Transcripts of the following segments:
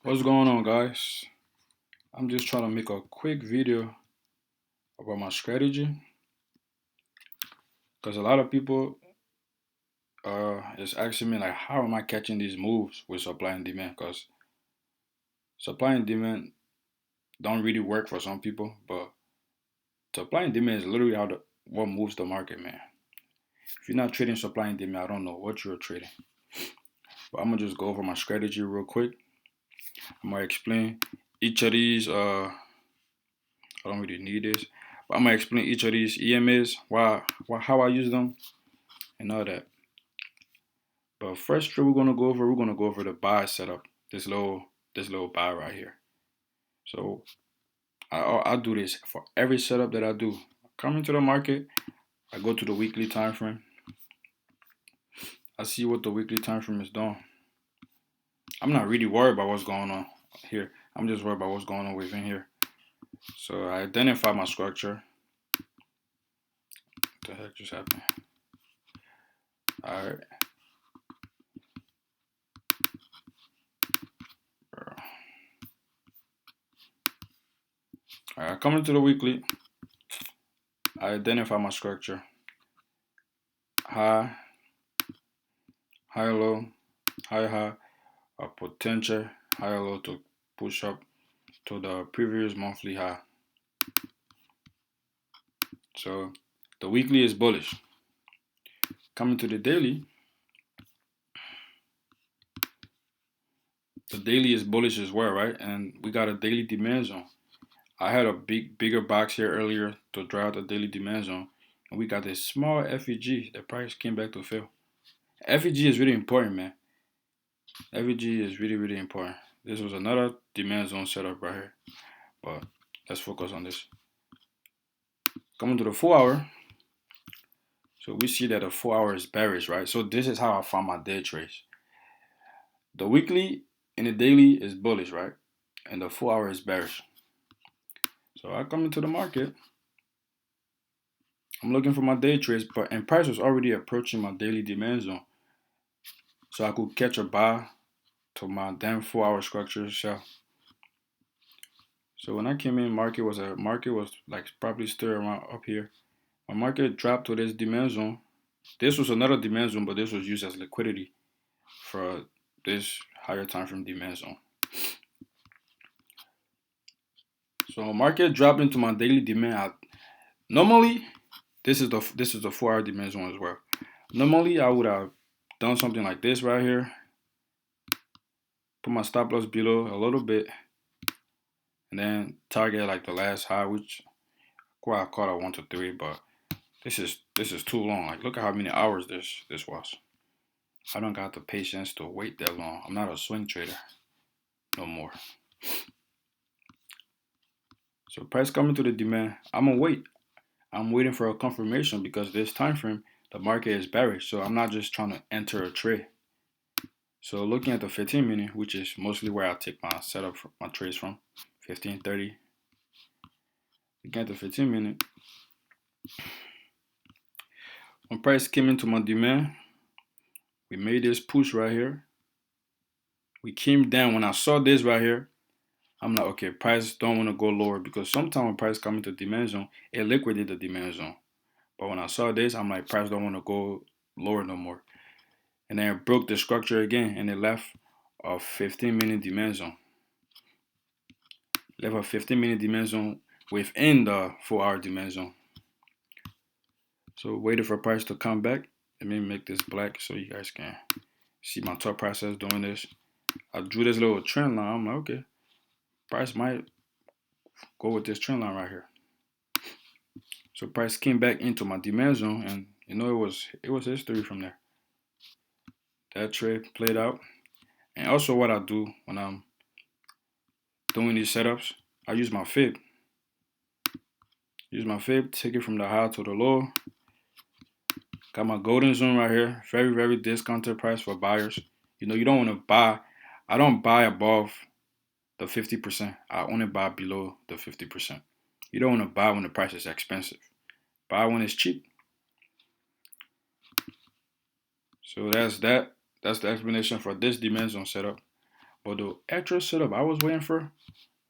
What's going on, guys? I'm just trying to make a quick video about my strategy because a lot of people is asking me like, how am I catching these moves with supply and demand? Because supply and demand don't really work for some people, but supply and demand is literally what moves the market, man. If you're not trading supply and demand, I don't know what you're trading. But I'm gonna just go over my strategy real quick. I'm gonna explain each of these. I don't really need this, but I'm gonna explain each of these EMAs, how I use them, and all that. But first trade we're gonna go over the buy setup. This little buy right here. So I do this for every setup that I do. Come into the market, I go to the weekly time frame. I see what the weekly time frame is doing. I'm not really worried about what's going on here. I'm just worried about what's going on within here. So I identify my structure. What the heck just happened? All right. All right, I come into the weekly. I identify my structure. High, high, low, high, a potential high low to push up to the previous monthly high. So the weekly is bullish. Coming to the daily, the daily is bullish as well, right? And we got a daily demand zone. I had a bigger box here earlier to draw out the daily demand zone, and we got this small FEG. The price came back to fail. FEG is really important, man. FEG is really important. This was another demand zone setup right here, but let's focus on this. Coming to the 4 hour, so we see that the 4 hour is bearish, right? So this is how I found my day trades. The weekly and the daily is bullish, right? And the 4 hour is bearish. So I come into the market. I'm looking for my day trades, and price was already approaching my daily demand zone. So I could catch a buy to my damn 4 hour structure sell. So when I came in, market was like probably still around up here. My market dropped to this demand zone. This was another demand zone, but this was used as liquidity for this higher time frame demand zone. So market dropped into my daily demand. Normally, this is the 4 hour demand zone as well. Normally, I would have done something like this right here. Put my stop loss below a little bit, and then target like the last high, which I caught at 1 to 3. But this is too long. Like look at how many hours this was. I don't got the patience to wait that long. I'm not a swing trader no more. So price coming to the demand. I'm gonna wait. I'm waiting for a confirmation because this time frame the market is bearish. So I'm not just trying to enter a trade. So looking at the 15 minute, which is mostly where I take my setup for my trades from, 15, 30. Looking at the 15 minute, when price came into my demand, we made this push right here. We came down. When I saw this right here, I'm like, okay, price don't want to go lower because sometimes when price come into demand zone, it liquidated the demand zone. But when I saw this, I'm like, price don't want to go lower no more. And then it broke the structure again and it left a 15-minute demand zone. Left a 15-minute demand zone within the 4 hour demand zone. So waited for price to come back. Let me make this black so you guys can see my thought process doing this. I drew this little trend line. I'm like, okay, price might go with this trend line right here. So price came back into my demand zone, and it was history from there. That trade played out. And also what I do when I'm doing these setups, I use my fib. Use my fib, take it from the high to the low. Got my golden zone right here. Very discounted price for buyers. You don't want to buy. I don't buy above the 50%. I only buy below the 50%. You don't want to buy when the price is expensive. Buy when it's cheap. So that's that. That's the explanation for this demand zone setup. But the actual setup I was waiting for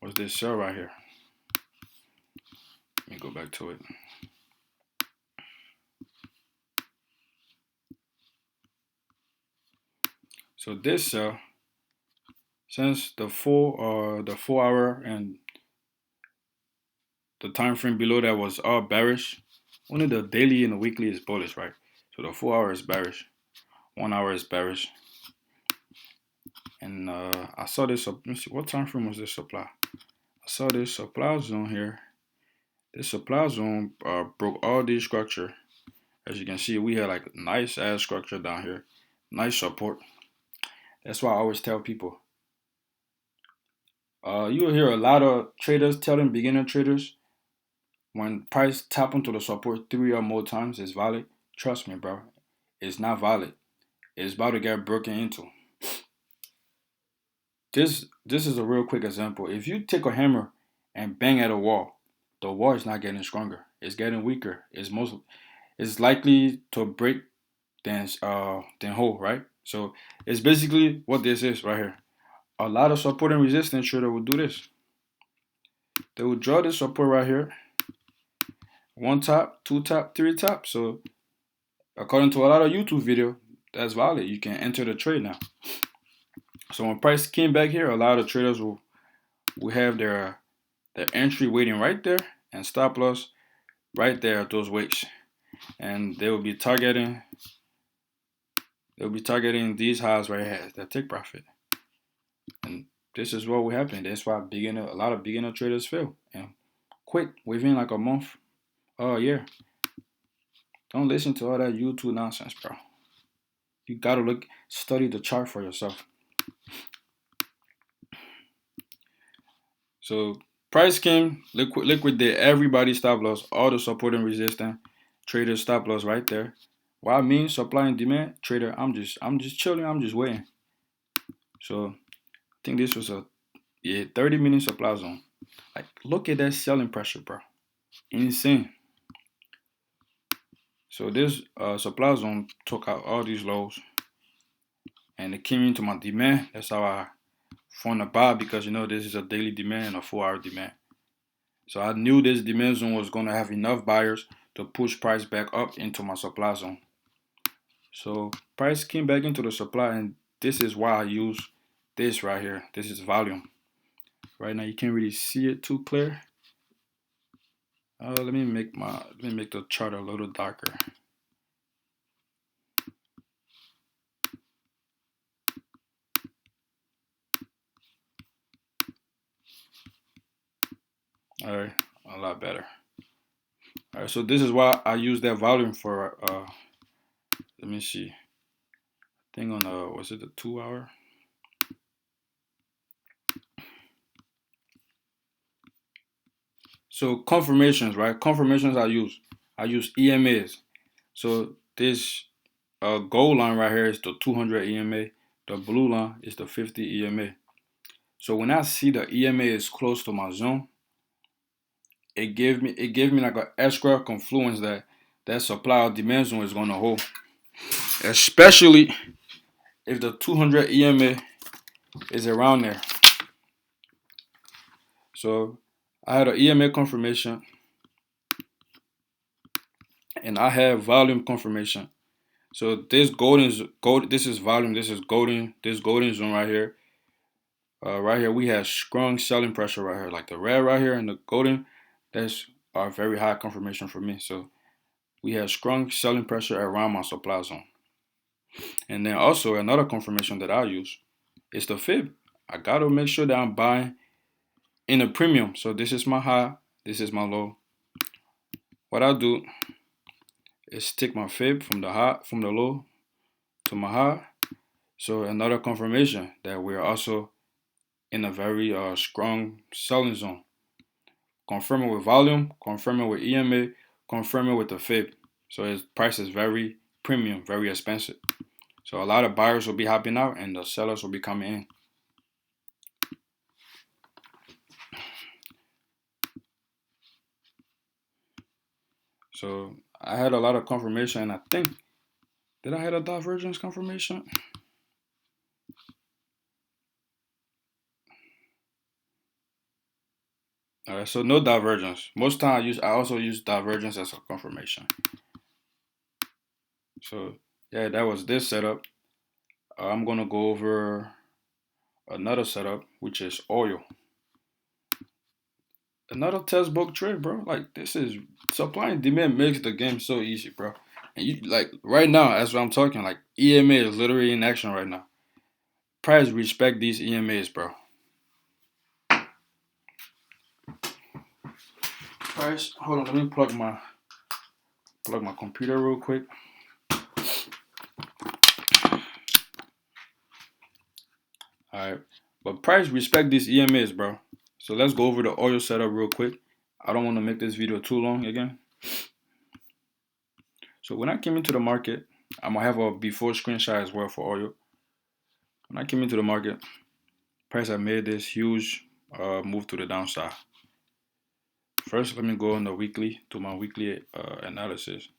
was this sell right here. Let me go back to it. So this sell, since the 4 hour and the time frame below that was all bearish, only the daily and the weekly is bullish, right? So the 4 hour is bearish, 1 hour is bearish, and I saw this. Let me see, what time frame was this supply? I saw this supply zone here. This supply zone broke all these structure. As you can see, we had like a nice ass structure down here, nice support. That's why I always tell people. You will hear a lot of traders telling beginner traders when price tap into the support 3 or more times it's valid. Trust me, bro, it's not valid. It's about to get broken into. This is a real quick example. If you take a hammer and bang at a wall, the wall is not getting stronger. It's getting weaker. It's likely to break than hold, right? So it's basically what this is right here. A lot of support and resistance trader will do this. They will draw this support right here. One top, two top, three top. So according to a lot of YouTube video, that's valid. You can enter the trade now. So when price came back here, a lot of traders will have their entry waiting right there and stop loss right there at those wicks. And they will be targeting these highs right here that take profit. And this is what will happen. That's why a lot of beginner traders fail and quit within like a month or a year. Don't listen to all that YouTube nonsense, bro. You gotta study the chart for yourself. So price came, liquidate everybody's stop loss, all the support and resistance, trader stop loss right there. What I mean, supply and demand, trader, I'm just chilling, I'm just waiting. So I think this was a 30-minute supply zone. Like, look at that selling pressure, bro. Insane. So this supply zone took out all these lows, and it came into my demand. That's how I found a buy, because this is a daily demand and a 4 hour demand. So I knew this demand zone was going to have enough buyers to push price back up into my supply zone. So price came back into the supply, and this is why I use this right here. This is volume. Right now you can't really see it too clear. Let me make the chart a little darker. All right, a lot better. All right, so this is why I use that volume for let me see. Thing on was it the 2 hour? So confirmations, right? Confirmations I use EMAs. So this gold line right here is the 200 EMA. The blue line is the 50 EMA. So when I see the EMA is close to my zone, it gave me like an extra confluence that supply or demand zone is gonna hold. Especially if the 200 EMA is around there. So I had an EMA confirmation, and I have volume confirmation. So this this is volume, this is golden zone right here. Right here we have strong selling pressure right here, like the red right here and the golden. That's a very high confirmation for me. So we have strong selling pressure around my supply zone. And then also another confirmation that I use is the fib. I gotta make sure that I'm buying in a premium. So this is my high, this is my low. What I do is take my fib from the low to my high. So another confirmation that we're also in a very strong selling zone. Confirming with volume, confirming with EMA, confirming with the fib. So its price is very premium, very expensive. So a lot of buyers will be hopping out and the sellers will be coming in. So I had a lot of confirmation, and I think, did I have a divergence confirmation? All right, so no divergence. Most time I also use divergence as a confirmation. So yeah, that was this setup. I'm gonna go over another setup, which is oil. Another textbook trade, bro. Like this is supply and demand makes the game so easy, bro. And you like right now, as I'm talking, like EMA is literally in action right now. Price respect these EMAs, bro. Price, hold on, let me plug my computer real quick. All right, but price respect these EMAs, bro. So let's go over the oil setup real quick. I don't want to make this video too long again. So when I came into the market, I'm gonna have a before screenshot as well for oil. When I came into the market, price had made this huge move to the downside. First, let me go on the weekly to my weekly analysis.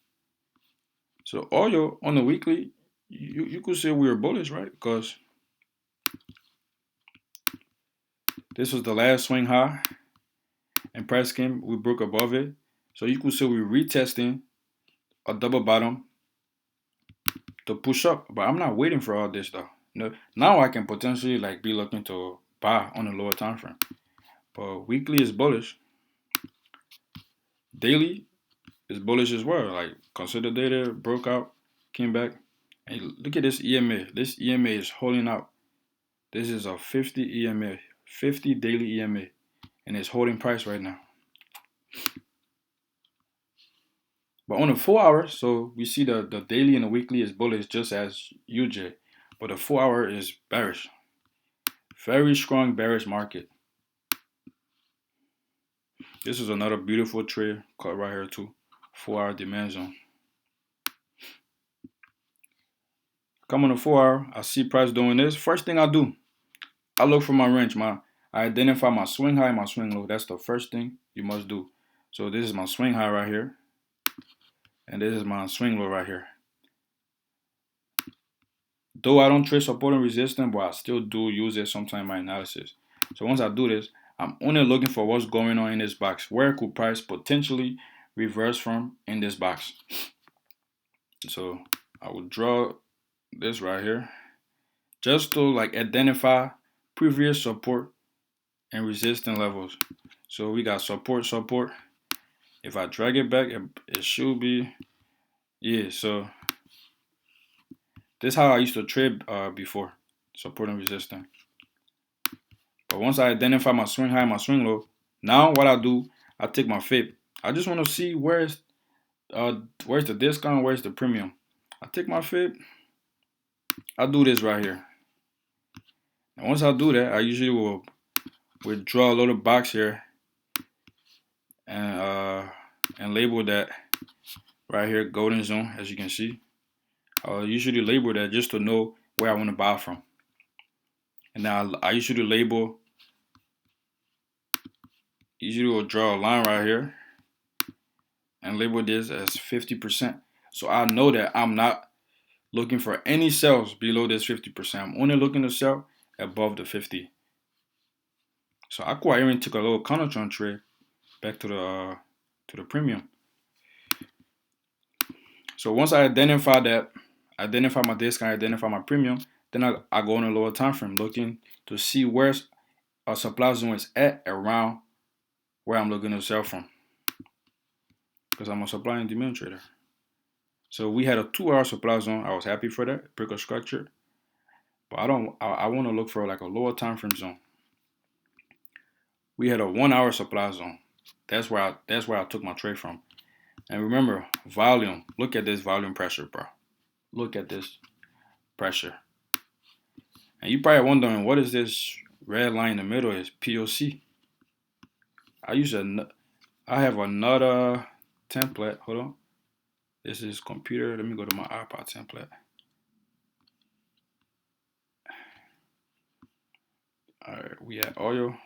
So oil on the weekly, you could say we were bullish, right? Because this was the last swing high, and price came, we broke above it. So you could say we're retesting a double bottom to push up, but I'm not waiting for all this though. No, now I can potentially like be looking to buy on a lower time frame. But weekly is bullish. Daily is bullish as well. Like consider data broke out, came back, and look at this EMA. This EMA is holding out. This is a 50 EMA, 50 daily EMA, and it's holding price right now. But on the 4 hour, so we see the daily and the weekly is bullish just as UJ, but the 4 hour is bearish. Very strong bearish market. This is another beautiful trade cut right here too. 4 hour demand zone. Come on the 4 hour, I see price doing this. First thing I do, I look for my range. I identify my swing high and my swing low. That's the first thing you must do. So this is my swing high right here, and this is my swing low right here. Though I don't trade support and resistance, but I still do use it sometimes in my analysis. So once I do this, I'm only looking for what's going on in this box. Where could price potentially reverse from in this box? So I will draw this right here just to like identify previous support and resistance levels. So we got support. If I drag it back, it should be, yeah. So this is how I used to trade before, support and resistance. But once I identify my swing high and my swing low, now what I do, I take my FIB. I just want to see where's the discount, where's the premium. I take my FIB. I do this right here. And once I do that, I usually will withdraw a little box here and label that right here golden zone, as you can see. I'll usually label that just to know where I want to buy from. And now I usually will draw a line right here and label this as 50%. So I know that I'm not looking for any sales below this 50%. I'm only looking to sell above the 50. So I quite even took a little counter trend trade back to the premium. So once I identify my discount, identify my premium, then I go on a lower time frame looking to see where a supply zone is at around where I'm looking to sell from. Because I'm a supply and demand trader. So we had a 2 hour supply zone. I was happy for that, break of structure. But I want to look for like a lower time frame zone. We had a 1 hour supply zone. That's where I took my trade from. And remember, volume. Look at this volume pressure, bro. Look at this pressure. And you probably wondering what is this red line in the middle is POC. I have another template. Hold on. This is computer. Let me go to my iPod template. All right, we have oil.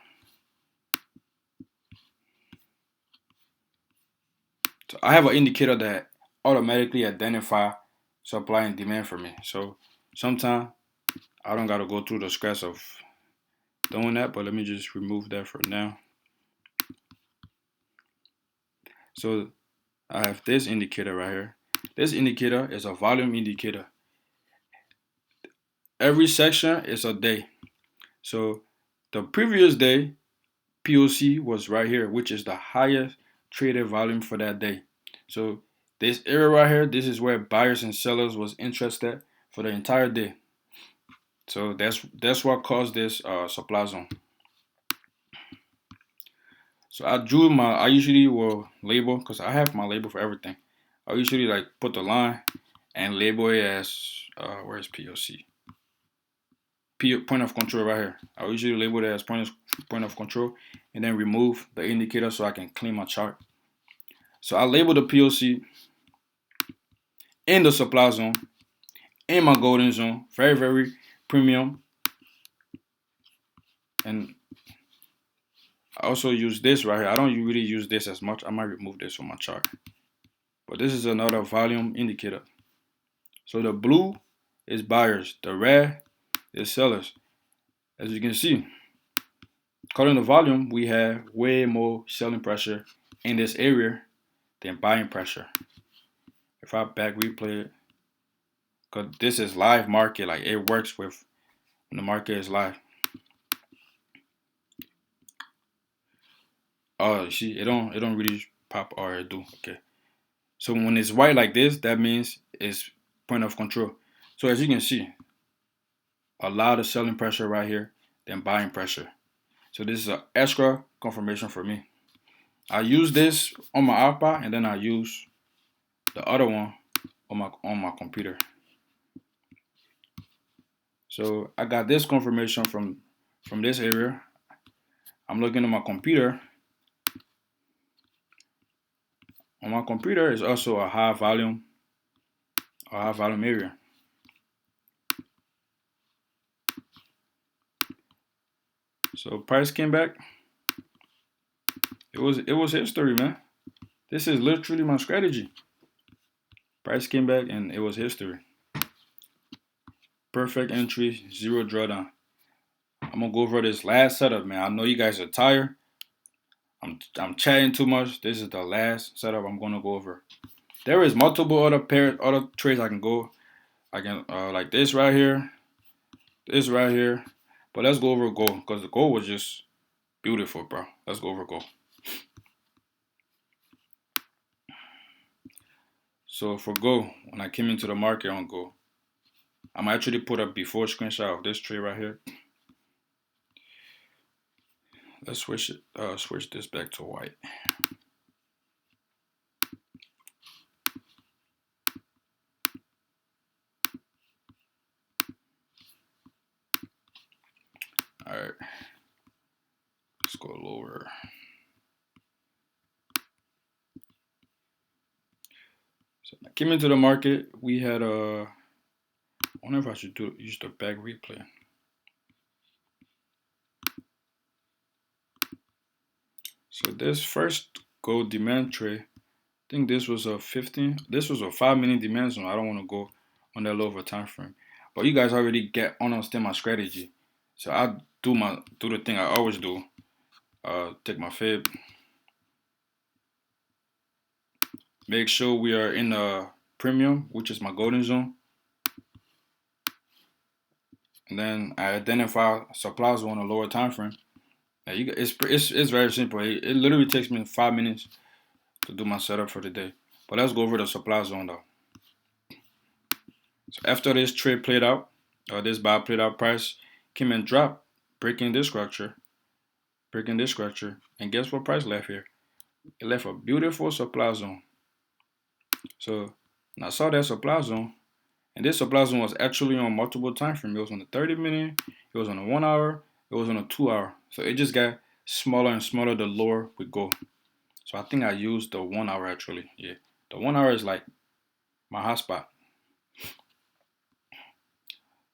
So I have an indicator that automatically identify supply and demand for me. So sometimes I don't got to go through the stress of doing that, but let me just remove that for now. So I have this indicator right here. This indicator is a volume indicator. Every section is a day. So the previous day, POC was right here, which is the highest traded volume for that day. So this area right here, this is where buyers and sellers was interested for the entire day. So that's what caused this supply zone. So I usually will label because I have my label for everything. I usually like put the line and label it as where's POC? Point of control right here. I usually label it as point of control and then remove the indicator so I can clean my chart. So I label the POC in the supply zone in my golden zone, very very premium, and I also use this right here. I don't really use this as much. I might remove this from my chart, but this is another volume indicator. So the blue is buyers, the red is sellers. As you can see, according to volume, we have way more selling pressure in this area than buying pressure. If I back replay it, because this is live market, like it works with when the market is live. Oh, you see, it don't really pop or it do. Okay. So when it's white like this, that means it's point of control. So as you can see, a lot of selling pressure right here than buying pressure. So this is an extra confirmation for me. I use this on my iPad and then I use the other one on my computer. So I got this confirmation from this area. I'm looking at my computer. On my computer is also a high volume area. So price came back. It was history, man. This is literally my strategy. Price came back and it was history. Perfect entry, zero drawdown. I'm gonna go over this last setup, man. I know you guys are tired. I'm chatting too much. This is the last setup I'm gonna go over. There is multiple other trades I can go. I can like this right here. But let's go over gold because the gold was just beautiful, bro. Let's go over gold. So for gold, when I came into the market on gold, I'm actually put a before screenshot of this trade right here. Let's switch this back to white. All right, let's go lower. So I came into the market. We had a. I wonder if I should use the back replay. So this first gold demand trade, I think this was a 15. This was a 5 minute demand zone. I don't want to go on that lower time frame, but you guys already understand my strategy. So I do the thing I always do. Take my fib. Make sure we are in the premium, which is my golden zone. And then I identify supplies on a lower time frame. It's very simple. It literally takes me 5 minutes to do my setup for the day. But let's go over the supply zone though. So after this trade played out, or this buy played out, price came and dropped, breaking this structure, and guess what price left here? It left a beautiful supply zone. So when I saw that supply zone, and this supply zone was actually on multiple time frames. It was on the 30 minute, it was on the 1 hour, it was on a 2 hour. So it just got smaller and smaller the lower we go. So I think I used the 1 hour actually. Yeah. The 1 hour is like my hotspot.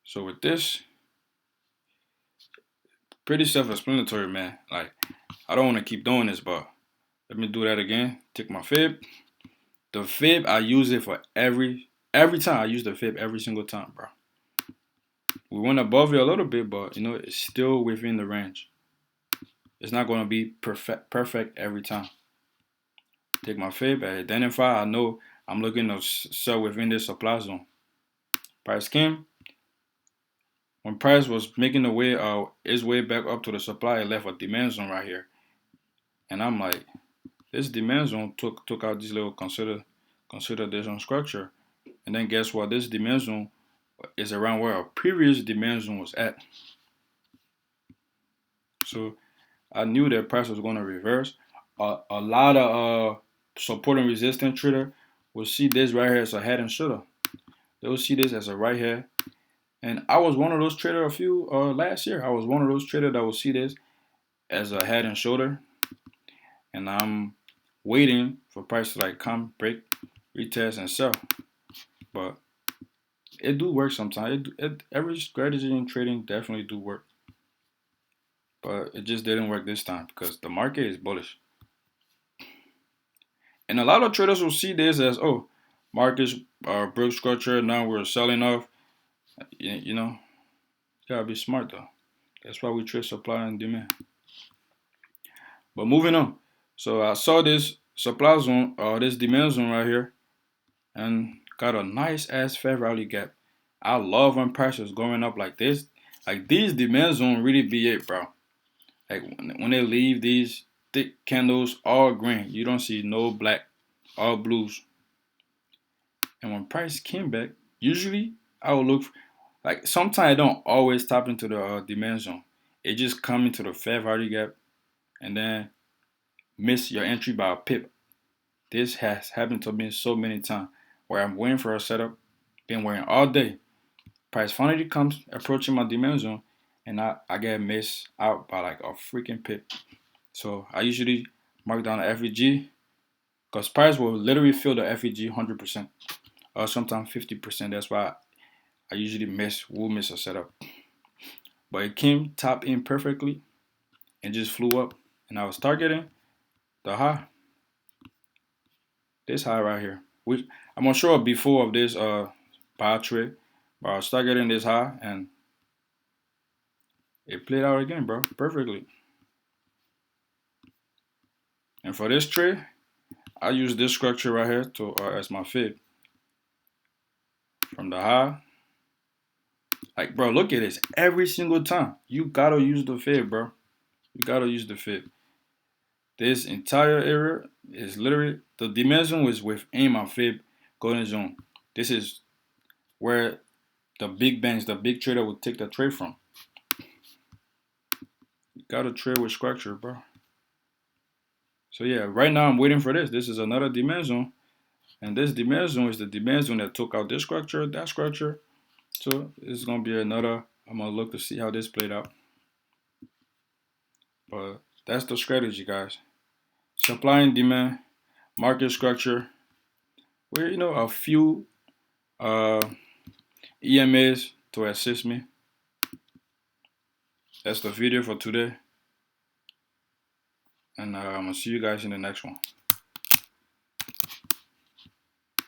So with this, pretty self-explanatory, man. Like I don't want to keep doing this, but let me do that again. Take my fib. The fib, I use it for every time. I use the fib every single time, bro. We went above it a little bit, but it's still within the range. It's not going to be perfect every time. Take my fib, I identify, I know I'm looking to sell within this supply zone. Price came. When price was making the way its way back up to the supply, it left a demand zone right here. And I'm like, this demand zone took out this little consolidation structure. And then guess what? This demand zone is around where our previous demand zone was at. So I knew that price was going to reverse. A lot of support and resistance trader will see this right here as a head and shoulder. They will see this as a right here. And I was one of those traders a few last year. I was one of those traders that will see this as a head and shoulder. And I'm waiting for price to like come, break, retest, and sell. But it do work sometimes. Every strategy in trading definitely do work. But it just didn't work this time because the market is bullish. And a lot of traders will see this as, oh, markets are broke structure, now we're selling off. You know, you gotta be smart though. That's why we trade supply and demand. But moving on. So I saw this supply zone, this demand zone right here, and got a nice ass fair value gap. I love when prices going up like this. Like these demand zone really be it, bro. Like when they leave these thick candles all green, you don't see no black, all blues. And when price came back, usually I will look like sometimes I don't always tap into the demand zone. It just come into the fair value gap and then miss your entry by a pip. This has happened to me so many times where I'm waiting for a setup, been waiting all day. Price finally comes approaching my demand zone and I get missed out by like a freaking pip. So I usually mark down the FEG because price will literally fill the FEG 100% or sometimes 50%. That's why I usually will miss a setup. But it came top in perfectly and just flew up. And I was targeting the high. This high right here. Which I'm not sure before of this buy trade. But I was targeting this high and it played out again, bro. Perfectly. And for this trade, I use this structure right here to as my fib. From the high. Like, bro, look at this. Every single time. You gotta use the fib, bro. You gotta use the fib. This entire area is literally, the dimension was within my fib golden zone. This is where the big banks, the big trader would take the trade from. You gotta trade with structure, bro. So yeah, right now I'm waiting for this. This is another dimension. And this dimension is the dimension that took out this structure, that structure. So it's gonna be another, I'm gonna look to see how this played out. But that's the strategy, guys. Supply and demand, market structure. Where a few EMAs to assist me. That's the video for today. And I'm gonna see you guys in the next one.